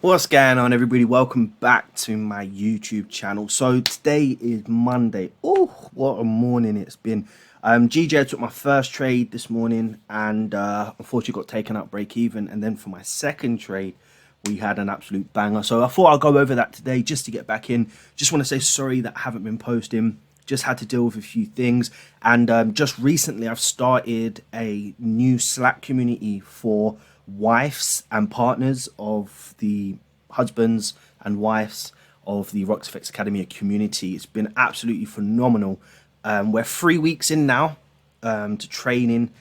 What's going on, everybody? Welcome back to my YouTube channel. So today is Monday. Oh, what a morning it's been. GJ took my first trade this morning and unfortunately got taken out break even, and then for my second trade we had an absolute banger. So I thought I'll go over that today just to get back in. Just want to say sorry that I haven't been posting. Just had to deal with a few things, and just recently I've started a new Slack community for wives and partners of the husbands and wives of the Rocks Effects Academy community. It's been absolutely phenomenal. We're 3 weeks in now to training,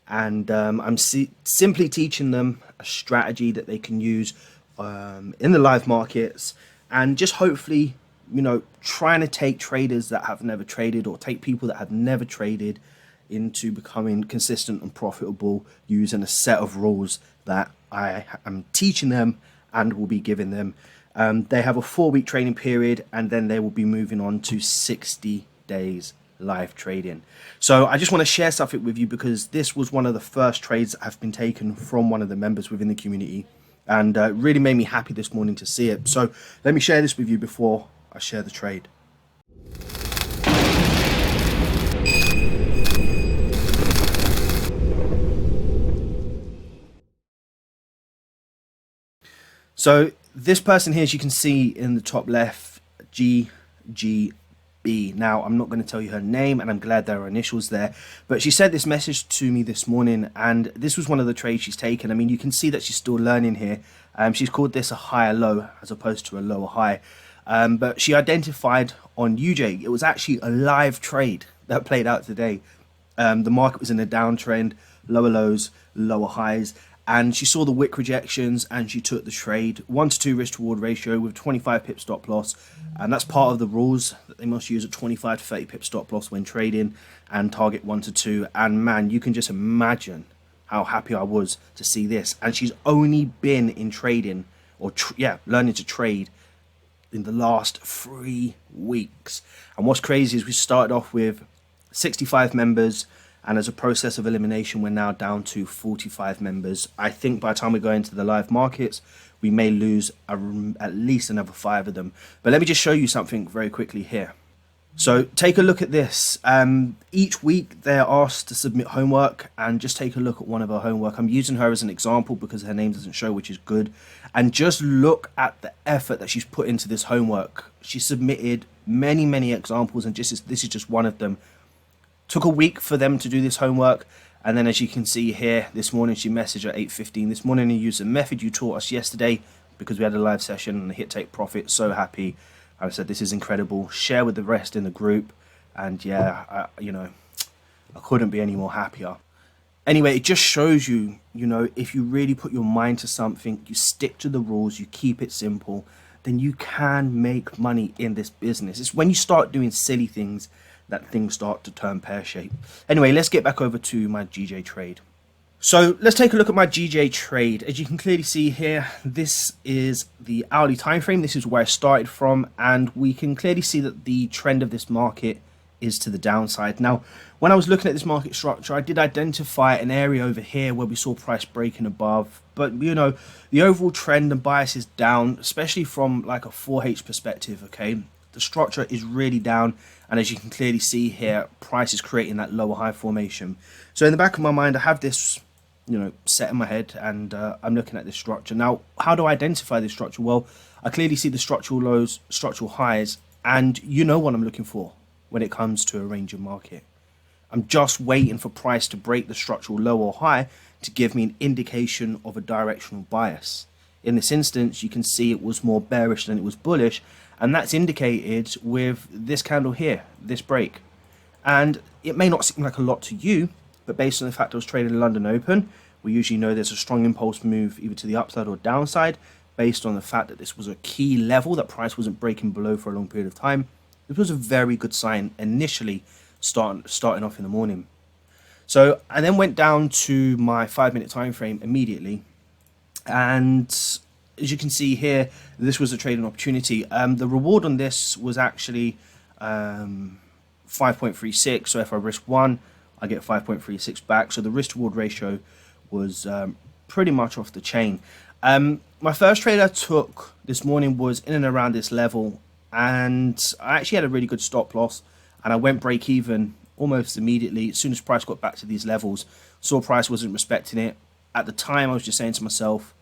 and I'm simply teaching them a strategy that they can use in the live markets, and just hopefully, you know, trying to take traders that have never traded, or take people that have never traded, into becoming consistent and profitable using a set of rules that I am teaching them and will be giving them. They have a 4-week training period, and then they will be moving on to 60 days live trading. So I just want to share something with you, because this was one of the first trades that have been taken from one of the members within the community, and really made me happy this morning to see it. So let me share this with you before I share the trade. So this person here, as you can see in the top left, GBPJPY. Now, I'm not going to tell you her name, and I'm glad there are initials there, but she sent this message to me this morning, and this was one of the trades she's taken. I mean, you can see that she's still learning here. She's called this a higher low as opposed to a lower high. But she identified on UJ, it was actually a live trade that played out today. The market was in a downtrend, lower lows, lower highs, and she saw the wick rejections and she took the trade. 1 to 2 risk to reward ratio with 25 pip stop loss, and that's part of the rules that they must use a 25 to 30 pip stop loss when trading, and target 1 to 2. And man, you can just imagine how happy I was to see this. And she's only been in trading, or learning to trade, in the last 3 weeks. And what's crazy is we started off with 65 members, and as a process of elimination we're now down to 45 members. I think by the time we go into the live markets we may lose at least another 5 of them. But let me just show you something very quickly here. So take a look at this. Each week they're asked to submit homework, and just take a look at one of her homework. I'm using her as an example because her name doesn't show, which is good. And just look at the effort that she's put into this homework. She submitted many examples, and this is just one of them. Took a week for them to do this homework, and then as you can see here, this morning she messaged at 8:15 this morning and used the method you taught us yesterday, because we had a live session and hit take profit. So happy. I said this is incredible, share with the rest in the group, and yeah, I couldn't be any more happier. Anyway, it just shows you, if you really put your mind to something, you stick to the rules, you keep it simple, then you can make money in this business. It's when you start doing silly things that things start to turn pear-shaped. Anyway, let's get back over to my GJ trade. So let's take a look at my GJ trade. As you can clearly see here, this is the hourly time frame. This is where I started from, and we can clearly see that the trend of this market is to the downside. Now, when I was looking at this market structure, I did identify an area over here where we saw price breaking above, but the overall trend and bias is down, especially from like a 4H perspective. Okay, the structure is really down, and as you can clearly see here, price is creating that lower high formation. So in the back of my mind, I have this set in my head, and I'm looking at this structure. Now, how do I identify this structure? Well, I clearly see the structural lows, structural highs, and you know what I'm looking for when it comes to a range of market. I'm just waiting for price to break the structural low or high to give me an indication of a directional bias. In this instance, you can see it was more bearish than it was bullish, and that's indicated with this candle here, this break. And it may not seem like a lot to you, but based on the fact I was trading London Open, we usually know there's a strong impulse move either to the upside or downside, based on the fact that this was a key level that price wasn't breaking below for a long period of time. It was a very good sign initially starting off in the morning. So I then went down to my 5-minute time frame immediately, and as you can see here, this was a trading opportunity. The reward on this was actually 5.36. So if I risk 1, I get 5.36 back. So the risk to reward ratio was pretty much off the chain. my first trade I took this morning was in and around this level, and I actually had a really good stop loss, and I went break even almost immediately as soon as price got back to these levels. Saw price wasn't respecting it. At the time, I was just saying to myself,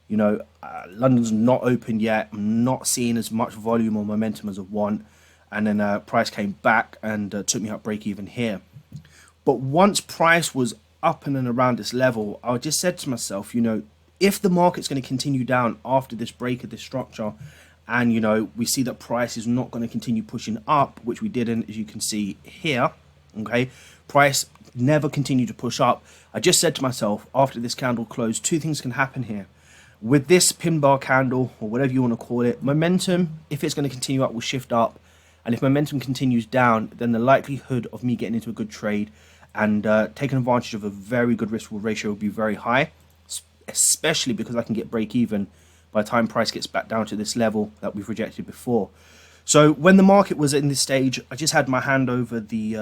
you know, London's not open yet. I'm not seeing as much volume or momentum as I want. And then price came back and took me up break even here. But once price was up and around this level, I just said to myself, you know, if the market's going to continue down after this break of this structure, and you know, we see that price is not going to continue pushing up, which we didn't, as you can see here. Okay, price never continued to push up. I just said to myself, after this candle closed, two things can happen here. With this pin bar candle, or whatever you want to call it, momentum, if it's going to continue up, will shift up. And if momentum continues down, then the likelihood of me getting into a good trade and taking advantage of a very good risk reward ratio will be very high, especially because I can get break even by the time price gets back down to this level that we've rejected before. So when the market was in this stage, I just had my hand over the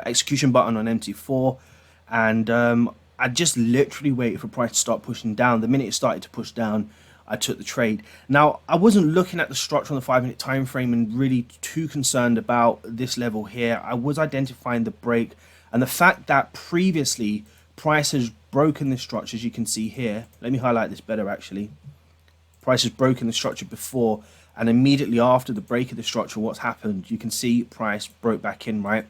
execution button on MT4, and I just literally waited for price to start pushing down. The minute it started to push down, I took the trade. Now, I wasn't looking at the structure on the 5-minute time frame and really too concerned about this level here. I was identifying the break and the fact that previously price has broken this structure, as you can see here. Let me highlight this better actually. Price has broken the structure before, and immediately after the break of the structure, what's happened? You can see price broke back in, right?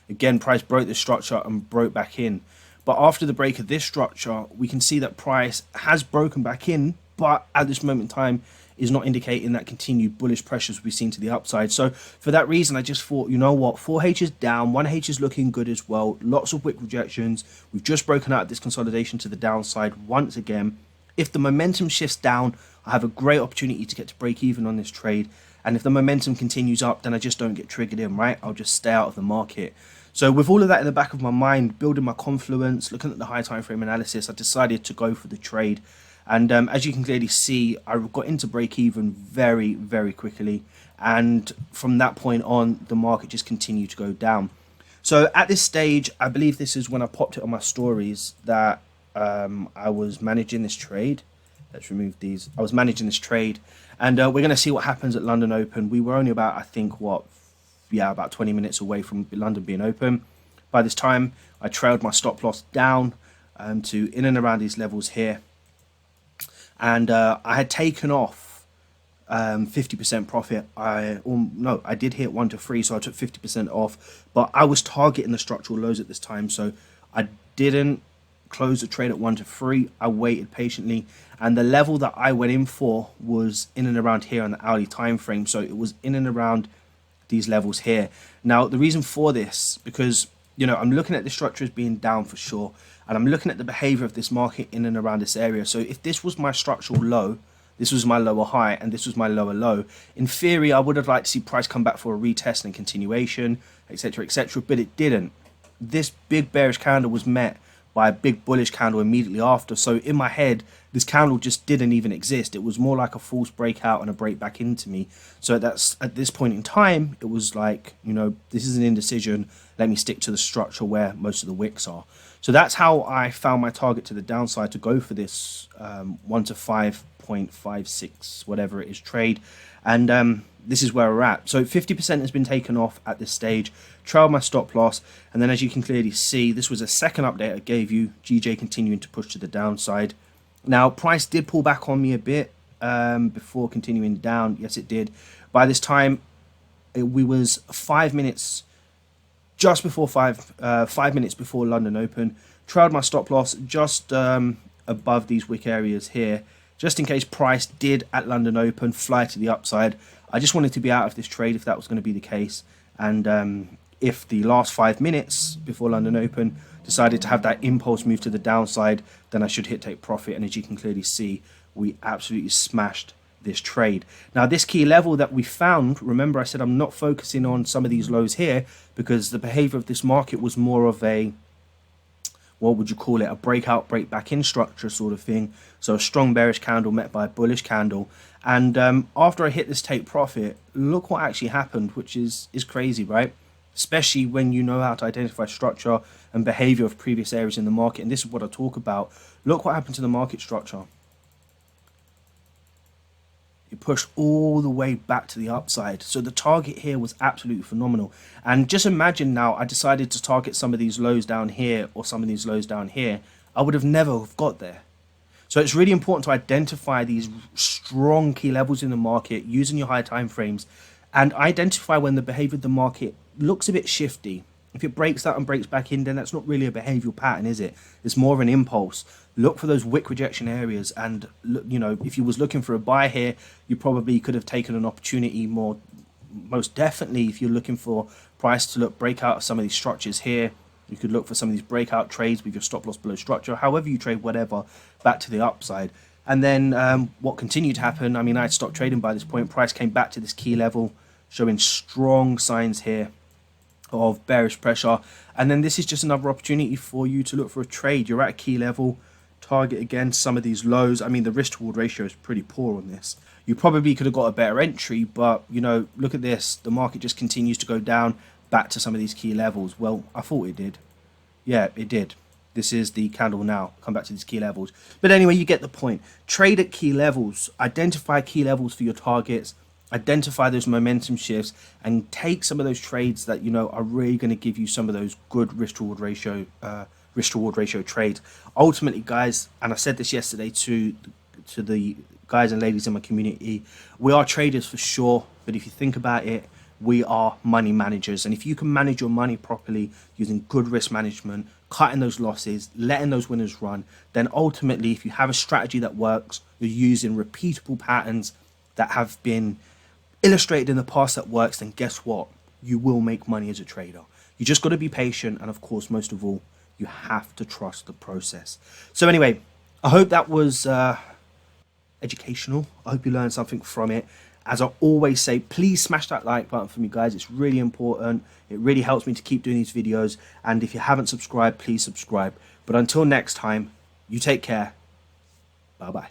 Again, price broke the structure and broke back in. But after the break of this structure, we can see that price has broken back in, but at this moment in time is not indicating that continued bullish pressures we've seen to the upside. So for that reason, I just thought, you know what, 4H is down, 1H is looking good as well. Lots of wick rejections. We've just broken out this consolidation to the downside once again. If the momentum shifts down, I have a great opportunity to get to break even on this trade. And if the momentum continues up, then I just don't get triggered in, right? I'll just stay out of the market. So with all of that in the back of my mind, building my confluence, looking at the high time frame analysis, I decided to go for the trade. And as you can clearly see, I got into break even very, very quickly. And from that point on, the market just continued to go down. So at this stage, I believe this is when I popped it on my stories that I was managing this trade. Let's remove these. I was managing this trade. And we're going to see what happens at London Open. We were only about, I think, about 20 minutes away from London being open. By this time, I trailed my stop loss down to in and around these levels here. And I had taken off 50% profit. I did hit 1 to 3, so I took 50% off. But I was targeting the structural lows at this time, so I didn't close the trade at 1 to 3. I waited patiently, and the level that I went in for was in and around here on the hourly time frame. So it was in and around these levels here. Now, the reason for this, because you know, I'm looking at the structure as being down for sure, and I'm looking at the behavior of this market in and around this area. So if this was my structural low, this was my lower high, and this was my lower low, in theory I would have liked to see price come back for a retest and continuation, etc., etc., but it didn't. This big bearish candle was met by a big bullish candle immediately after. So in my head, this candle just didn't even exist. It was more like a false breakout and a break back into me. So that's at this point in time, it was like, you know, this is an indecision. Let me stick to the structure where most of the wicks are. So that's how I found my target to the downside to go for this 1 to 5.56, whatever it is, trade. And this is where we're at. So 50% has been taken off at this stage. Trailed my stop loss, and then as you can clearly see, this was a second update I gave you. GJ continuing to push to the downside. Now price did pull back on me a bit before continuing down. Yes, it did. By this time, we was 5 minutes, just before 5 minutes before London Open. Trailed my stop loss just above these wick areas here, just in case price did at London Open fly to the upside. I just wanted to be out of this trade if that was going to be the case. And if the last 5 minutes before London Open decided to have that impulse move to the downside, then I should hit take profit. And as you can clearly see, we absolutely smashed this trade. Now this key level that we found, remember I said I'm not focusing on some of these lows here because the behavior of this market was more of a, what would you call it, a breakout, break back in structure sort of thing. So a strong bearish candle met by a bullish candle. And after I hit this take profit, look what actually happened, which is crazy, right? Especially when you know how to identify structure and behavior of previous areas in the market. And this is what I talk about. Look what happened to the market structure. It pushed all the way back to the upside. So the target here was absolutely phenomenal. And just imagine now I decided to target some of these lows down here or some of these lows down here. I would have never have got there. So it's really important to identify these strong key levels in the market using your high time frames and identify when the behavior of the market looks a bit shifty. If it breaks out and breaks back in, then that's not really a behavioral pattern, is it? It's more of an impulse. Look for those wick rejection areas, and look, you know, if you was looking for a buy here, you probably could have taken an opportunity more. Most definitely, if you're looking for price to break out of some of these structures here, you could look for some of these breakout trades with your stop loss below structure. However you trade, whatever, back to the upside. And then what continued to happen? I mean, I had stopped trading by this point. Price came back to this key level, showing strong signs here of bearish pressure, and then this is just another opportunity for you to look for a trade. You're at a key level, target again some of these lows. I mean, the risk to reward ratio is pretty poor on this. You probably could have got a better entry, but you know, look at this, the market just continues to go down back to some of these key levels. Well, I thought it did. Yeah, it did. This is the candle now, come back to these key levels. But anyway, you get the point. Trade at key levels, identify key levels for your targets, identify those momentum shifts, and take some of those trades that you know are really going to give you some of those good risk reward ratio trades. Ultimately, guys, and I said this yesterday to the guys and ladies in my community, we are traders for sure, but if you think about it, we are money managers. And if you can manage your money properly using good risk management, cutting those losses, letting those winners run, then ultimately, if you have a strategy that works, you're using repeatable patterns that have been illustrated in the past that works, then guess what? You will make money as a trader. You just got to be patient, and of course, most of all, you have to trust the process. So anyway, I hope that was educational. I hope you learned something from it. As I always say, please smash that like button for me, guys. It's really important. It really helps me to keep doing these videos. And if you haven't subscribed, please subscribe. But until next time, you take care. Bye-bye.